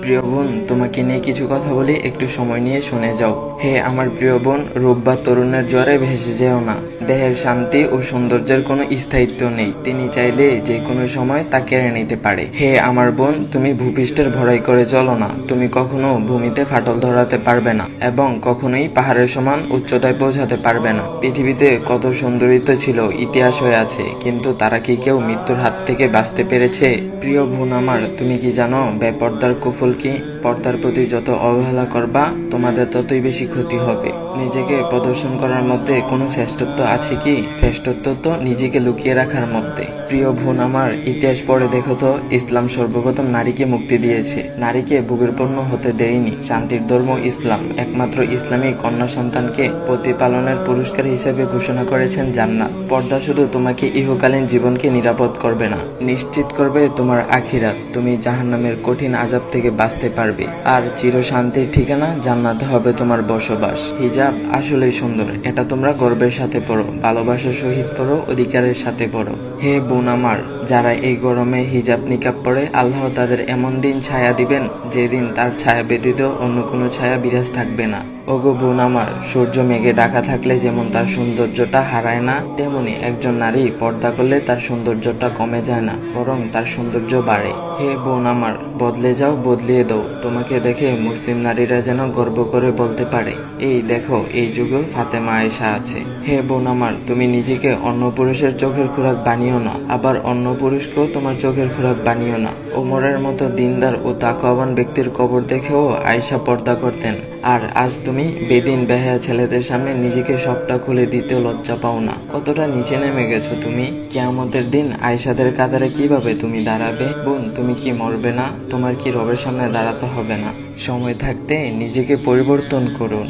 প্রিয় বোন, তোমাকে নিয়ে কিছু কথা বলি, একটু সময় নিয়ে শুনে যাও। হে আমার প্রিয় বোন, রূপ বা তরুণের জ্বরে ভেসে যেও না। দেহের শান্তি ও সৌন্দর্যের কোনো স্থায়িত্ব নেই, তিনি চাইলে যে কোনো সময় তা কেড়ে নিতে পারে। হে আমার বোন, তুমি ভূপৃষ্ঠের ভরাই করে চলো না, তুমি কখনো ভূমিতে ফাটল ধরাতে পারবে না এবং কখনোই পাহাড়ের সমান উচ্চতায় পৌঁছাতে পারবে না। পৃথিবীতে কত সুন্দরী তো ছিল, ইতিহাস হয়ে আছে, কিন্তু তারা কি কেউ মৃত্যুর হাত থেকে বাঁচতে পেরেছে? প্রিয় বোন আমার, তুমি কি জানো বেপর্দার কুফল কি? পর্দার প্রতি যত অবহেলা করবা, তোমাদের ততই বেশি ক্ষতি হবে। নিজেকে প্রদর্শন করার মধ্যে কোনো শ্রেষ্ঠত্ব আছে কি? শ্রেষ্ঠত্ব তো নিজেকে লুকিয়ে রাখার মধ্যে। প্রিয় বোন আমার, ইতিহাস পড়ে দেখো তো, ইসলাম সর্বপ্রথম নারীকে মুক্তি দিয়েছে, নারীকে ভোগের পণ্য হতে দেয়নি। শান্তির ধর্ম ইসলাম, একমাত্র ইসলামী কন্যা সন্তানকে প্রতিপালনের পুরস্কার হিসেবে ঘোষণা করেছেন জান্নাত। পর্দা শুধু তোমাকে ইহকালীন জীবনকে নিরাপদ করবে না, নিশ্চিত করবে তোমার আখিরাত। তুমি জাহান্নামের কঠিন আযাব থেকে বাঁচতে পারবে, আর চির শান্তির ঠিকানা জান্নাতে হবে তোমার বসবাস। হিজাব আসলেই সুন্দর, এটা তোমরা গর্বের সাথে পড়ো, ভালোবাসার সহিত পড়ো, অধিকারের সাথে পড়ো। হে বোন আমার, যারা এই গরমে হিজাব নিকাব পড়ে, আল্লাহ তাদের এমন দিন ছায়া দিবেন যেদিন তার ছায়া ব্যতীত অন্য কোনো ছায়া বিরাজ থাকবে না। ওগো বোন আমার, সূর্য মেঘে ঢাকা থাকলে যেমন তার সৌন্দর্যটা হারায় না, তেমনি একজন নারী পর্দা করলে তার সৌন্দর্যটা কমে যায় না, বরং তার সৌন্দর্য বাড়ে। হে বোন আমার, বদলে যাও, বদলিয়ে দাও। তোমাকে দেখে মুসলিম নারীরা যেন গর্ব করে বলতে পারে, এই দেখো, এই যুগে ফাতেমা আয়েশা আছে। হে বোন আমার, তুমি নিজেকে অন্য পুরুষের চোখের খোরাক বানিও না, আবার অন্য পুরুষকেও তোমার চোখের খোরাক বানিও না। ওমরের মতো দিনদার ও তাকওয়াবান ব্যক্তির কবর দেখেও আয়েশা পর্দা করতেন, আর আজ তুমি বেদিন বেহায়া ছেলেদের সামনে নিজেকে সবটা খুলে দিতে লজ্জা পাও না? কতটা নিচে নেমে গেছো তুমি। কিয়ামতের দিন আয়েশাদের কাতারে কিভাবে তুমি দাঁড়াবে? বোন, তুমি কি মরবে না? তোমার কি রবের সামনে দাঁড়াতে হবে না? সময় থাকতে নিজেকে পরিবর্তন করুন।